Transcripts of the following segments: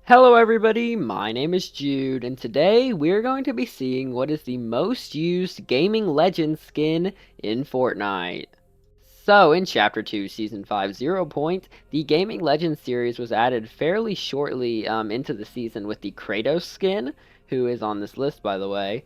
Hello everybody, my name is Jude, and today we're going to be seeing what is the most used Gaming Legends skin in Fortnite. So, in Chapter 2, Season 5, 0 Point, the Gaming Legends series was added fairly shortly into the season with the Kratos skin, who is on this list by the way.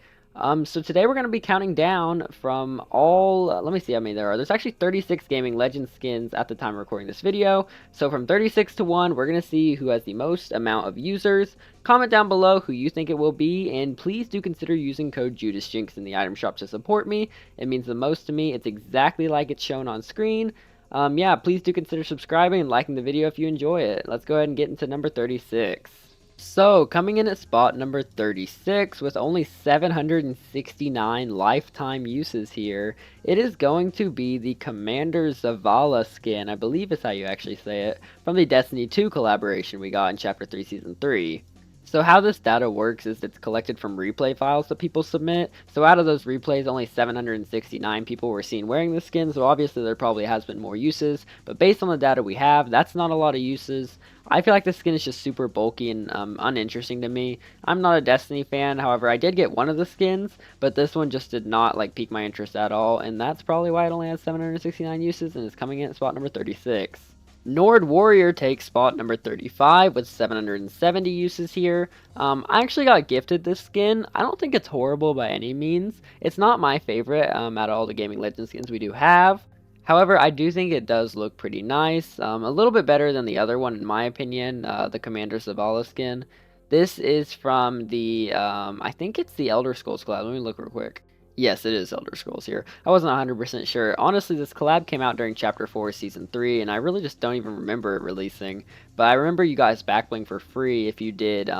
So today we're going to be counting down from all, let me see how many there are. There's actually 36 Gaming Legends skins at the time of recording this video. So from 36 to 1, we're going to see who has the most amount of users. Comment down below who you think it will be, and please do consider using code JudeisJinxed in the item shop to support me. It means the most to me. It's exactly like it's shown on screen. Yeah, please do consider subscribing and liking the video if you enjoy it. Let's go ahead and get into number 36. So, coming in at spot number 36 with only 769 lifetime uses here, it is going to be the Commander Zavala skin, I believe is how you actually say it, from the Destiny 2 collaboration we got in Chapter 3 Season 3. So how this data works is it's collected from replay files that people submit. So out of those replays, only 769 people were seen wearing this skin, so obviously there probably has been more uses. But based on the data we have, that's not a lot of uses. I feel like this skin is just super bulky and uninteresting to me. I'm not a Destiny fan, however, I did get one of the skins, but this one just did not pique my interest at all, and that's probably why it only has 769 uses and is coming in at spot number 36. Nord Warrior takes spot number 35 with 770 uses here. I actually got gifted this skin. I don't think it's horrible by any means. It's not my favorite out of all the Gaming Legends skins we do have. However, I do think it does look pretty nice. A little bit better than the other one in my opinion, the Commander Zavala skin. This is from the, I think it's the Elder Scrolls collab. Let me look real quick. Yes, it is Elder Scrolls here. I wasn't 100% sure. Honestly, this collab came out during Chapter 4 Season 3, and I really just don't even remember it releasing. But I remember you guys backbling for free if you did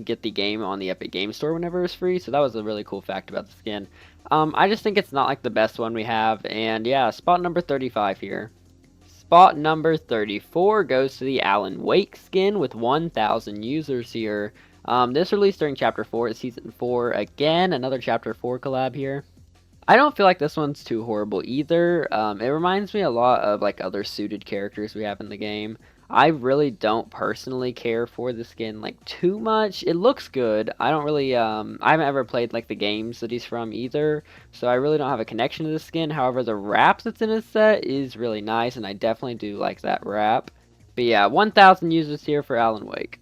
get the game on the Epic Game Store whenever it was free, so that was a really cool fact about the skin. I just think it's not like the best one we have, and yeah, spot number 35 here. Spot number 34 goes to the Alan Wake skin with 1,000 users here. This released during Chapter 4 Season 4. Again, another Chapter 4 collab here. I don't feel like this one's too horrible either. It reminds me a lot of other suited characters we have in the game. I really don't personally care for the skin too much. It looks good. I don't really I haven't ever played the games that he's from either, so I really don't have a connection to the skin. However, the wrap that's in his set is really nice, and I definitely do like that wrap. But yeah, 1,000 users here for Alan Wake.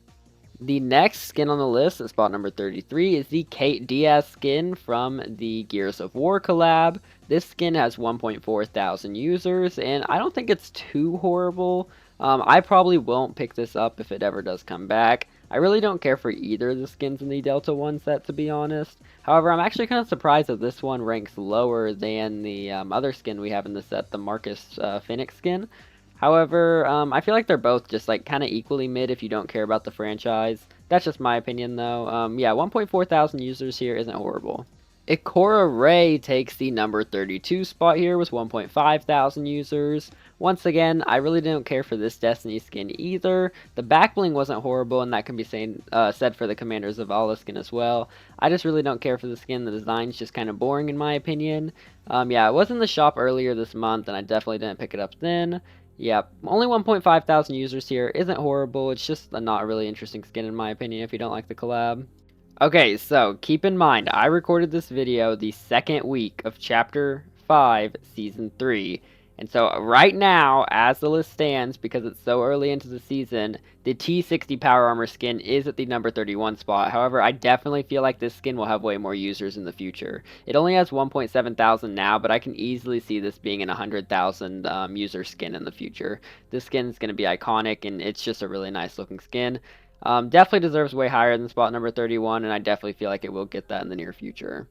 The next skin on the list at spot number 33 is the Kate Diaz skin from the Gears of War collab. This skin has 1.4 thousand users, and I don't think it's too horrible. I probably won't pick this up if it ever does come back. I really don't care for either of the skins in the Delta 1 set, to be honest. However, I'm actually kind of surprised that this one ranks lower than the other skin we have in the set, the Marcus Phoenix skin. However, I feel like they're both just kind of equally mid if you don't care about the franchise. That's just my opinion though. Yeah, 1.4 thousand users here isn't horrible. Ikora Ray takes the number 32 spot here with 1.5 thousand users. Once again, I really didn't care for this Destiny skin either. The back bling wasn't horrible, and that can be said for the Commander Zavala skin as well. I just really don't care for the skin. The design's just kind of boring in my opinion. Yeah, it was in the shop earlier this month, and I definitely didn't pick it up then. Yeah, only 1.5 thousand users here isn't horrible. It's just a not really interesting skin in my opinion if you don't like the collab. Okay, so keep in mind, I recorded this video the second week of Chapter 5, Season 3. And so right now, as the list stands, because it's so early into the season, the T60 Power Armor skin is at the number 31 spot. However, I definitely feel like this skin will have way more users in the future. It only has 1.7 thousand now, but I can easily see this being an 100,000 user skin in the future. This skin is going to be iconic, and it's just a really nice looking skin. Definitely deserves way higher than spot number 31, and I definitely feel like it will get that in the near future.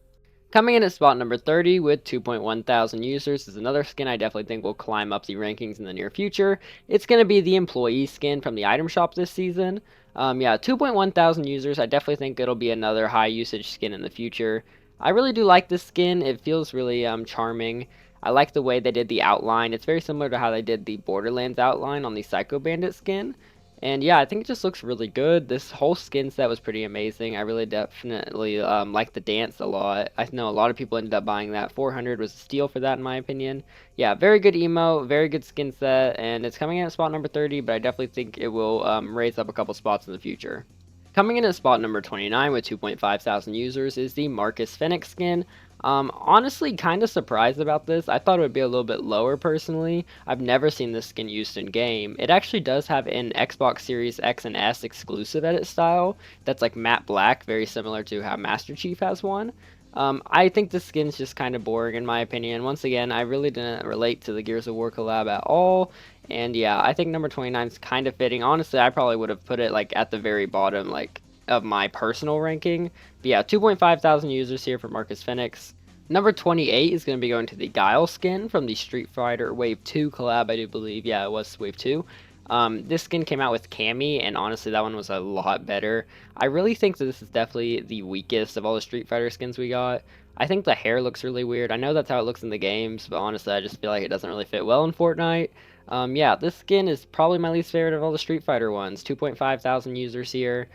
Coming in at spot number 30 with 2.1 thousand users is another skin I definitely think will climb up the rankings in the near future. It's going to be the employee skin from the item shop this season. Yeah, 2.1 thousand users. I definitely think it'll be another high usage skin in the future. I really do like this skin. It feels really charming. I like the way they did the outline. It's very similar to how they did the Borderlands outline on the Psycho Bandit skin. And yeah, I think it just looks really good. This whole skin set was pretty amazing. I really definitely like the dance a lot. I know a lot of people ended up buying that. 400 was a steal for that in my opinion. Yeah, very good emo, very good skin set, and it's coming in at spot number 30, but I definitely think it will raise up a couple spots in the future. Coming in at spot number 29 with 2.5 thousand users is the Marcus Fenix skin. Honestly, kind of surprised about this. I thought it would be a little bit lower personally. I've never seen this skin used in game. It actually does have an Xbox Series X and S exclusive edit style that's like matte black, very similar to how Master Chief has one. I think this skin's just kind of boring in my opinion. Once again, I really didn't relate to the Gears of War collab at all. And yeah, I think number 29 is kind of fitting. Honestly, I probably would have put it like at the very bottom, like of my personal ranking. But yeah, 2.5 thousand users here for Marcus Fenix. Number 28 is going to be going to the Guile skin from the Street Fighter Wave 2 collab, I do believe. Yeah, it was Wave 2. This skin came out with Cammy, and honestly, that one was a lot better. I really think that this is definitely the weakest of all the Street Fighter skins we got. I think the hair looks really weird. I know that's how it looks in the games, but honestly, I just feel like it doesn't really fit well in Fortnite. Yeah, this skin is probably my least favorite of all the Street Fighter ones. 2.5 thousand users here.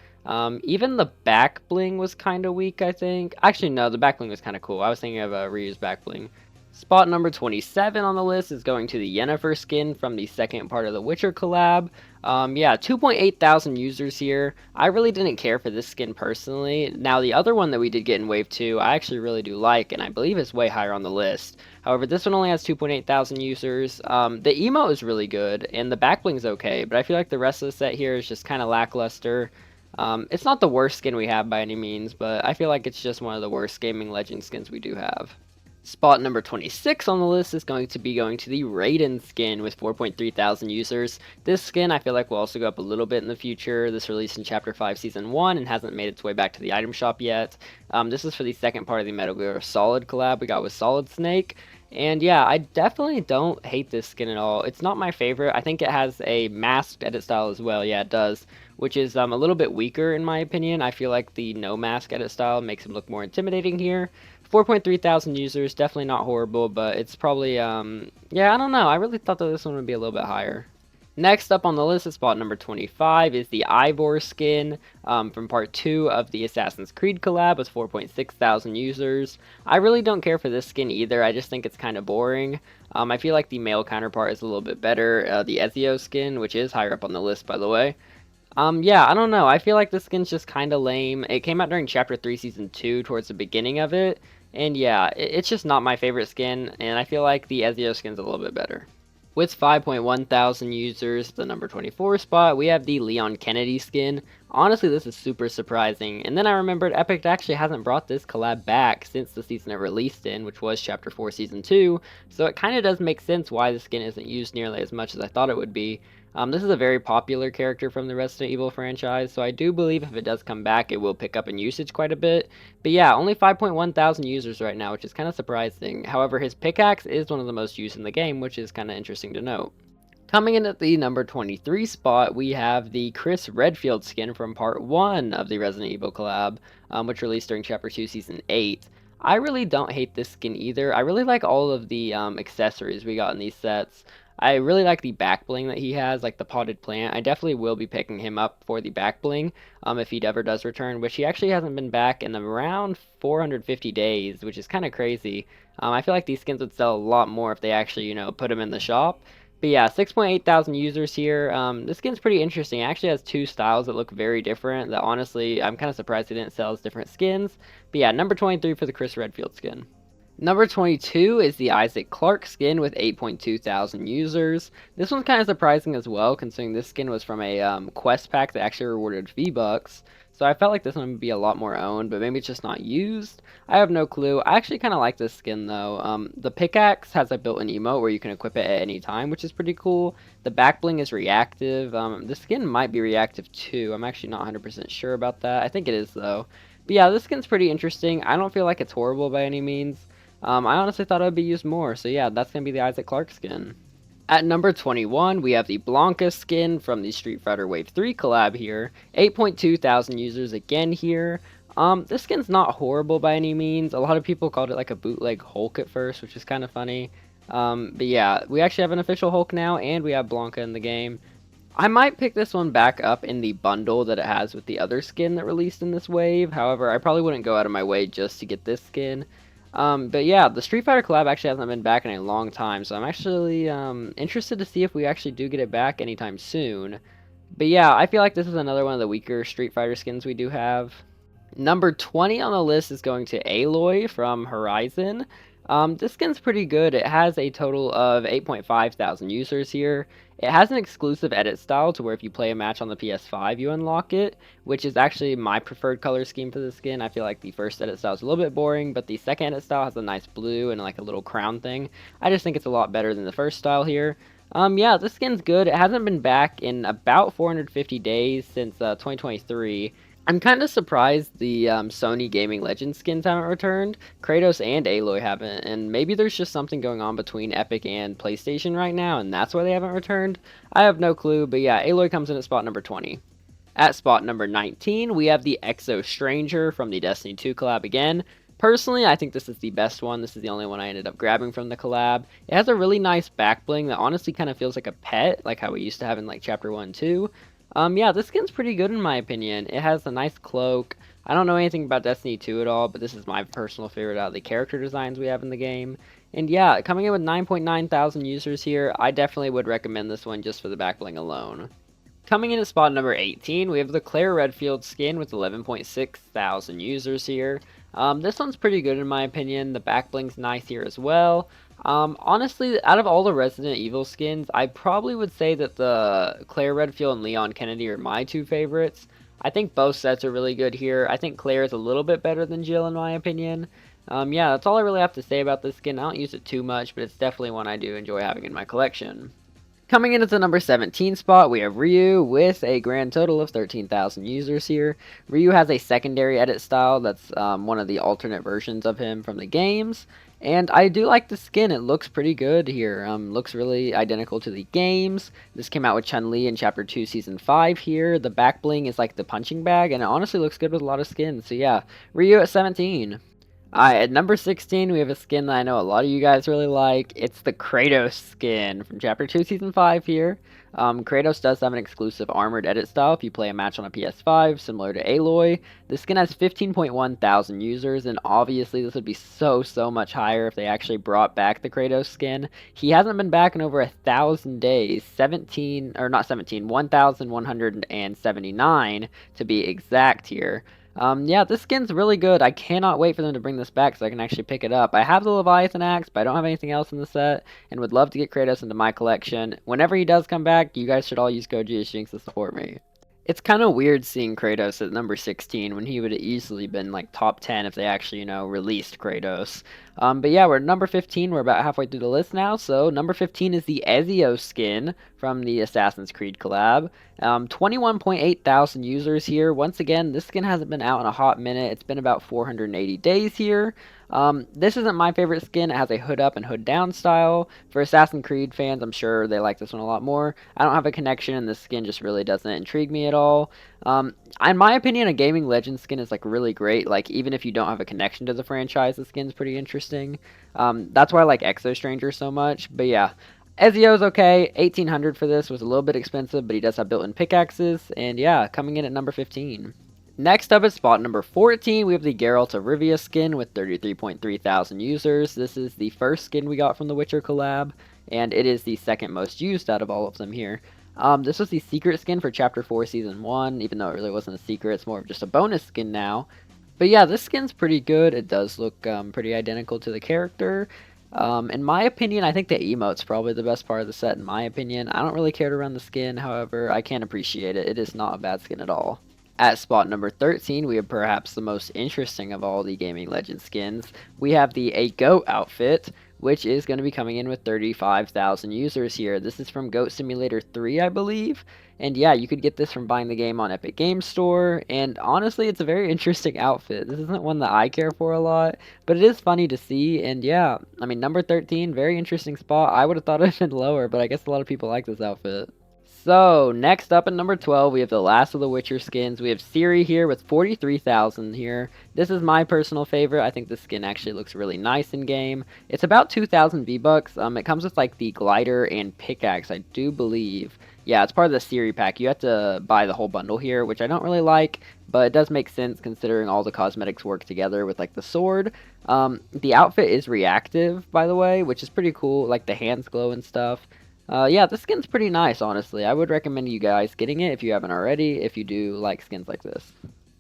Even the back bling was kind of weak, I think. Actually, no, the back bling was kind of cool. I was thinking of a reused back bling. Spot number 27 on the list is going to the Yennefer skin from the second part of the Witcher collab. Yeah, 2.8 thousand users here. I really didn't care for this skin personally. Now, the other one that we did get in Wave 2, I actually really do like, and I believe it's way higher on the list. However, this one only has 2.8 thousand users. The emote is really good, and the back bling's okay, but I feel like the rest of the set here is just kind of lackluster. It's not the worst skin we have by any means, but I feel like it's just one of the worst gaming legend skins we do have. Spot number 26 on the list is going to be going to the Raiden skin with 4.3 thousand users. This skin I feel like will also go up a little bit in the future. This released in Chapter 5 Season 1 and hasn't made its way back to the item shop yet. This is for the second part of the Metal Gear Solid collab we got with Solid Snake. And yeah, I definitely don't hate this skin at all. It's not my favorite. I think it has a masked edit style as well. Yeah, it does. Which is a little bit weaker in my opinion. I feel like the no mask edit style makes him look more intimidating here. 4.3 thousand users, definitely not horrible, but it's probably, yeah, I don't know. I really thought that this one would be a little bit higher. Next up on the list is spot number 25 is the Ivor skin from part 2 of the Assassin's Creed collab with 4.6 thousand users. I really don't care for this skin either. I just think it's kind of boring. I feel like the male counterpart is a little bit better. The Ezio skin, which is higher up on the list by the way. Yeah, I don't know. I feel like this skin's just kind of lame. It came out during Chapter 3 Season 2 towards the beginning of it. And yeah, it's just not my favorite skin, and I feel like the Ezio skin's a little bit better. With 5.1 thousand users, the number 24 spot, we have the Leon Kennedy skin. Honestly, this is super surprising. And then I remembered Epic actually hasn't brought this collab back since the season it released in, which was Chapter 4 Season 2. So it kind of does make sense why the skin isn't used nearly as much as I thought it would be. This is a very popular character from the Resident Evil franchise, so I do believe if it does come back, it will pick up in usage quite a bit. But yeah, only 5.1 thousand users right now, which is kind of surprising. However, his pickaxe is one of the most used in the game, which is kind of interesting to note. Coming in at the number 23 spot, we have the Chris Redfield skin from part 1 of the Resident Evil collab, which released during Chapter 2 Season 8. I really don't hate this skin either. I really like all of the accessories we got in these sets. I really like the back bling that he has, like the potted plant. I definitely will be picking him up for the back bling if he ever does return, which he actually hasn't been back in around 450 days, which is kind of crazy. I feel like these skins would sell a lot more if they actually, put them in the shop. But yeah, 6.8 thousand users here. This skin's pretty interesting. It actually has two styles that look very different that honestly, I'm kind of surprised they didn't sell as different skins. But yeah, number 23 for the Chris Redfield skin. Number 22 is the Isaac Clarke skin with 8.2 thousand users. This one's kind of surprising as well, considering this skin was from a quest pack that actually rewarded V-Bucks. So I felt like this one would be a lot more owned, but maybe it's just not used. I have no clue. I actually kind of like this skin though. The pickaxe has a built-in emote where you can equip it at any time, which is pretty cool. The back bling is reactive. The skin might be reactive too. I'm actually not 100% sure about that. I think it is though. But yeah, this skin's pretty interesting. I don't feel like it's horrible by any means. I honestly thought it would be used more, so yeah, that's going to be the Isaac Clarke skin. At number 21, we have the Blanca skin from the Street Fighter Wave 3 collab here. 8.2 thousand users again here. This skin's not horrible by any means. A lot of people called it like a bootleg Hulk at first, which is kind of funny. But yeah, we actually have an official Hulk now, and we have Blanca in the game. I might pick this one back up in the bundle that it has with the other skin that released in this wave. However, I probably wouldn't go out of my way just to get this skin. But yeah, the Street Fighter collab actually hasn't been back in a long time, so I'm actually interested to see if we actually do get it back anytime soon. But yeah, I feel like this is another one of the weaker Street Fighter skins we do have. Number 20 on the list is going to Aloy from Horizon. This skin's pretty good. It has a total of 8.5 thousand users here. It has an exclusive edit style to where if you play a match on the PS5, you unlock it, which is actually my preferred color scheme for the skin. I feel like the first edit style is a little bit boring, but the second edit style has a nice blue and like a little crown thing. I just think it's a lot better than the first style here. Yeah, this skin's good. It hasn't been back in about 450 days since 2023. I'm kind of surprised the Sony Gaming Legends skins haven't returned. Kratos and Aloy haven't, and maybe there's just something going on between Epic and PlayStation right now, and that's why they haven't returned. I have no clue, but yeah, Aloy comes in at spot number 20. At spot number 19, we have the Exo Stranger from the Destiny 2 collab again. Personally, I think this is the best one. This is the only one I ended up grabbing from the collab. It has a really nice back bling that honestly kind of feels like a pet, like how we used to have in like Chapter 1 2. Yeah, this skin's pretty good in my opinion. It has a nice cloak. I don't know anything about Destiny 2 at all, but this is my personal favorite out of the character designs we have in the game. And yeah, coming in with 9.9 thousand users here, I definitely would recommend this one just for the back bling alone. Coming in at spot number 18, we have the Claire Redfield skin with 11.6 thousand users here. This one's pretty good in my opinion. The back bling's nice here as well. Honestly, out of all the Resident Evil skins, I probably would say that the Claire Redfield and Leon Kennedy are my two favorites. I think both sets are really good here. I think Claire is a little bit better than Jill in my opinion. Yeah, that's all I really have to say about this skin. I don't use it too much, but it's definitely one I do enjoy having in my collection. Coming in at the number 17 spot, we have Ryu with a grand total of 13,000 users here. Ryu has a secondary edit style that's one of the alternate versions of him from the games. And I do like the skin. It looks pretty good here. Looks really identical to the games. This came out with Chun-Li in Chapter 2 Season 5 here. The back bling is like the punching bag, and it honestly looks good with a lot of skins. So yeah, Ryu at 17. Alright, at number 16, we have a skin that I know a lot of you guys really like. It's the Kratos skin from Chapter 2 Season 5 here. Kratos does have an exclusive armored edit style if you play a match on a PS5, similar to Aloy. This skin has 15.1 thousand users, and obviously this would be so much higher if they actually brought back the Kratos skin. He hasn't been back in over 1,000 days, 1,179 to be exact here. Yeah, this skin's really good. I cannot wait for them to bring this back so I can actually pick it up. I have the Leviathan axe, but I don't have anything else in the set, and would love to get Kratos into my collection. Whenever he does come back, you guys should all use code JudeisJinxed to support me. It's kind of weird seeing Kratos at number 16 when he would have easily been like top 10 if they actually, released Kratos. But yeah, we're at number 15. We're about halfway through the list now. So number 15 is the Ezio skin from the Assassin's Creed collab. 21.8 thousand users here. Once again, this skin hasn't been out in a hot minute. It's been about 480 days here. This isn't my favorite skin. It has a hood up and hood down style. For Assassin's Creed fans, I'm sure they like this one a lot more. I don't have a connection, and this skin just really doesn't intrigue me at all. In my opinion, a Gaming Legends skin is like really great. Like even if you don't have a connection to the franchise, the skin's pretty interesting. That's why I like Exo Stranger so much. But yeah, Ezio's okay. 1,800 for this was a little bit expensive, but he does have built-in pickaxes. And yeah, coming in at number 15. Next up at spot number 14, we have the Geralt of Rivia skin with 33.3 thousand users. This is the first skin we got from the Witcher collab, and it is the second most used out of all of them here. This was the secret skin for Chapter 4 Season 1, even though it really wasn't a secret, it's more of just a bonus skin now. But yeah, this skin's pretty good. It does look pretty identical to the character. In my opinion, I think the emote's probably the best part of the set, in my opinion. I don't really care to run the skin, however, I can appreciate it. It is not a bad skin at all. At spot number 13, we have perhaps the most interesting of all the Gaming Legends skins. We have the A Goat outfit, which is going to be coming in with 35,000 users here. This is from Goat Simulator 3, I believe. And yeah, you could get this from buying the game on Epic Games Store. And honestly, it's a very interesting outfit. This isn't one that I care for a lot, but it is funny to see. And yeah, I mean, number 13, very interesting spot. I would have thought it would have been lower, but I guess a lot of people like this outfit. So, next up at number 12, we have the last of the Witcher skins. We have Ciri here with 43,000 here. This is my personal favorite. I think this skin actually looks really nice in game. It's about 2,000 V-Bucks. It comes with like the glider and pickaxe, I do believe. Yeah, it's part of the Ciri pack. You have to buy the whole bundle here, which I don't really like, but it does make sense considering all the cosmetics work together with like the sword. The outfit is reactive, by the way, which is pretty cool. Like the hands glow and stuff. Yeah, this skin's pretty nice, honestly. I would recommend you guys getting it if you haven't already, if you do like skins like this.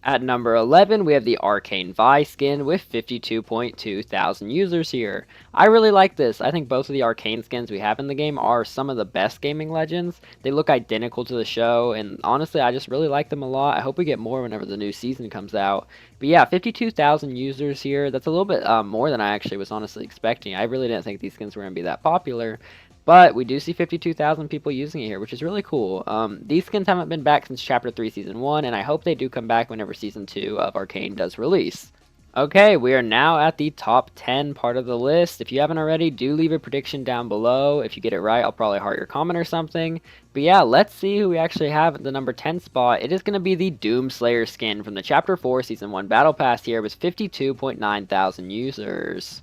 At number 11, we have the Arcane Vi skin with 52.2 thousand users here. I really like this. I think both of the Arcane skins we have in the game are some of the best gaming legends. They look identical to the show, and honestly, I just really like them a lot. I hope we get more whenever the new season comes out. But yeah, 52,000 users here. That's a little bit more than I actually was honestly expecting. I really didn't think these skins were going to be that popular. But we do see 52,000 people using it here, which is really cool. These skins haven't been back since Chapter 3 Season 1, and I hope they do come back whenever Season 2 of Arcane does release. Okay, we are now at the top 10 part of the list. If you haven't already, do leave a prediction down below. If you get it right, I'll probably heart your comment or something. But yeah, let's see who we actually have at the number 10 spot. It is going to be the Doomslayer skin from the Chapter 4 Season 1 Battle Pass here with 52.9 thousand users.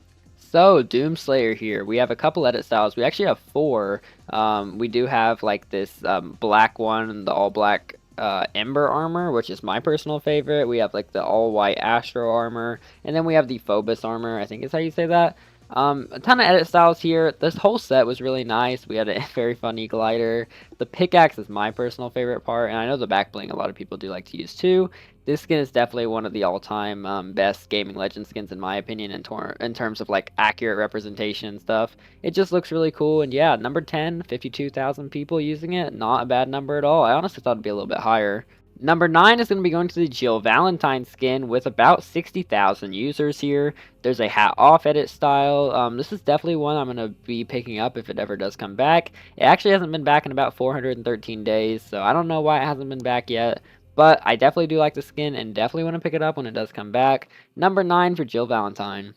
So, Doomslayer here. We have a couple edit styles. We actually have four. We do have like this black one, the all black Ember armor, which is my personal favorite. We have like the all white Astro armor, and then we have the Phobos armor, I think is how you say that. A ton of edit styles here. This whole set was really nice. We had a very funny glider. The pickaxe is my personal favorite part, and I know the back bling a lot of people do like to use too. This skin is definitely one of the all-time best gaming legend skins in my opinion in terms of like accurate representation and stuff. It just looks really cool, and yeah, number 10, 52,000 people using it. Not a bad number at all. I honestly thought it'd be a little bit higher. Number 9 is going to be going to the Jill Valentine skin with about 60,000 users here. There's a hat off edit style. This is definitely one I'm going to be picking up if it ever does come back. It actually hasn't been back in about 413 days, so I don't know why it hasn't been back yet. But I definitely do like the skin and definitely want to pick it up when it does come back. Number 9 for Jill Valentine.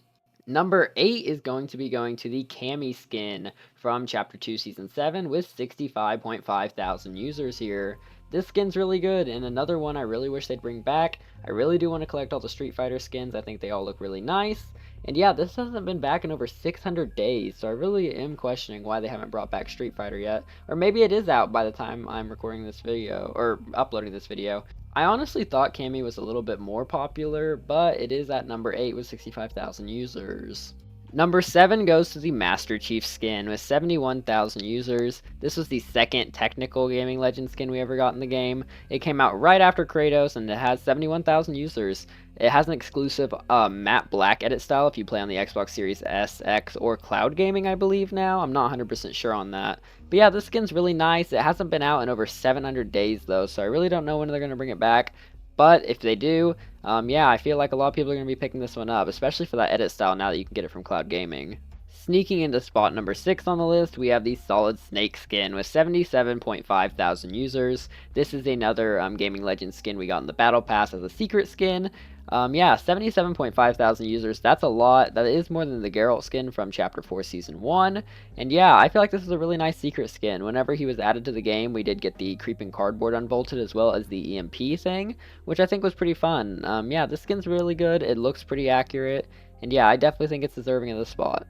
Number 8 is going to be going to the Cammy skin from Chapter 2 Season 7 with 65.5 thousand users here. This skin's really good, and another one I really wish they'd bring back. I really do want to collect all the Street Fighter skins. I think they all look really nice. And yeah, this hasn't been back in over 600 days, so I really am questioning why they haven't brought back Street Fighter yet. Or maybe it is out by the time I'm recording this video, or uploading this video. I honestly thought Cammy was a little bit more popular, but it is at number 8 with 65,000 users. Number 7 goes to the Master Chief skin with 71,000 users. This was the second technical gaming legend skin we ever got in the game. It came out right after Kratos and it has 71,000 users. It has an exclusive matte black edit style if you play on the Xbox Series S, X, or Cloud Gaming, I believe now. I'm not 100% sure on that. But yeah, this skin's really nice. It hasn't been out in over 700 days though, so I really don't know when they're going to bring it back. But if they do, yeah, I feel like a lot of people are going to be picking this one up, especially for that edit style now that you can get it from Cloud Gaming. Sneaking into spot number 6 on the list, we have the Solid Snake skin with 77.5 thousand users. This is another Gaming Legends skin we got in the Battle Pass as a secret skin. Yeah, 77.5 thousand users, that's a lot. That is more than the Geralt skin from Chapter 4 Season 1. And yeah, I feel like this is a really nice secret skin. Whenever he was added to the game, we did get the Creeping Cardboard unbolted as well as the EMP thing, which I think was pretty fun. Yeah, this skin's really good. It looks pretty accurate. And yeah, I definitely think it's deserving of the spot.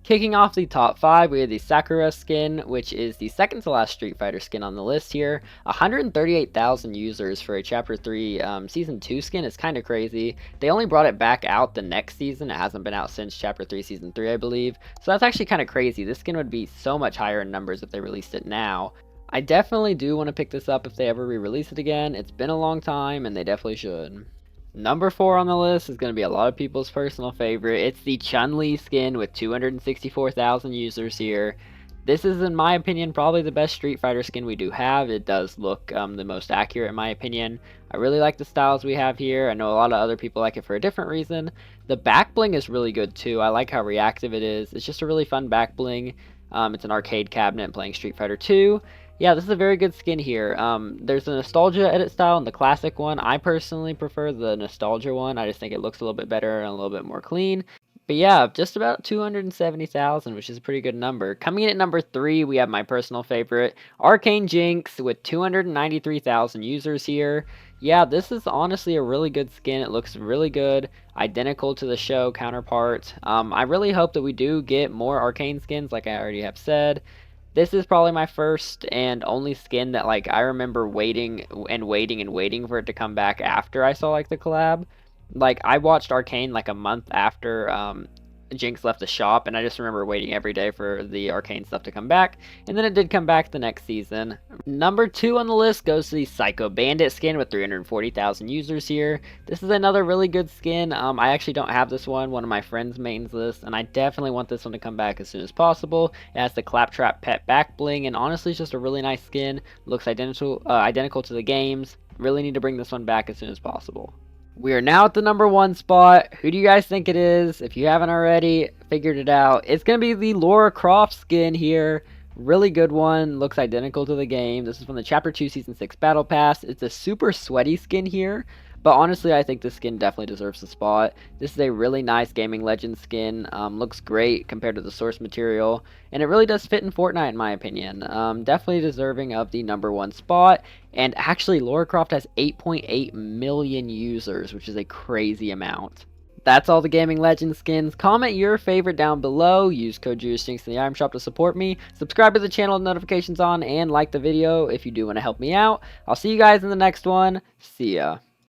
Kicking off the top 5, we have the Sakura skin, which is the second to last Street Fighter skin on the list here. 138,000 users for a Chapter 3 Season 2 skin is kind of crazy. They only brought it back out the next season. It hasn't been out since Chapter 3 Season 3, I believe. So that's actually kind of crazy. This skin would be so much higher in numbers if they released it now. I definitely do want to pick this up if they ever re-release it again. It's been a long time, and they definitely should. Number 4 on the list is going to be a lot of people's personal favorite. It's the Chun-Li skin with 264,000 users here. This is, in my opinion, probably the best Street Fighter skin we do have. It does look the most accurate in my opinion. I really like the styles we have here. I know a lot of other people like it for a different reason. The back bling is really good too. I like how reactive it is. It's just a really fun back bling. It's an arcade cabinet playing Street Fighter 2. Yeah, this is a very good skin here. There's the nostalgia edit style and the classic one. I personally prefer the nostalgia one. I just think it looks a little bit better and a little bit more clean. But yeah, just about 270,000, which is a pretty good number. Coming in at number 3, we have my personal favorite, JudeisJinxed, with 293,000 users here. Yeah, this is honestly a really good skin. It looks really good, identical to the show counterpart. I really hope that we do get more arcane skins, like I already have said. This is probably my first and only skin that like I remember waiting and waiting and waiting for it to come back after I saw like the collab. Like I watched Arcane like a month after Jinx left the shop, and I just remember waiting every day for the arcane stuff to come back, and then it did come back the next season. Number 2 on the list goes to the Psycho Bandit skin with 340,000 users here. This is another really good skin. I actually don't have this one of my friends mains this, and I definitely want this one to come back as soon as possible. It has the Claptrap pet back bling, and honestly it's just a really nice skin. Looks identical to the games. Really need to bring this one back as soon as possible. We are now at the number 1 spot. Who do you guys think it is? If you haven't already figured it out, it's going to be the Lara Croft skin here. Really good one. Looks identical to the game. This is from the Chapter 2 Season 6 Battle Pass. It's a super sweaty skin here. But honestly, I think this skin definitely deserves the spot. This is a really nice Gaming Legends skin. Looks great compared to the source material. And it really does fit in Fortnite in my opinion. Definitely deserving of the number 1 spot. And actually, Lara Croft has 8.8 million users, which is a crazy amount. That's all the Gaming Legends skins. Comment your favorite down below. Use code JudeisJinxed in the item shop to support me. Subscribe to the channel with notifications on, and like the video if you do want to help me out. I'll see you guys in the next one. See ya.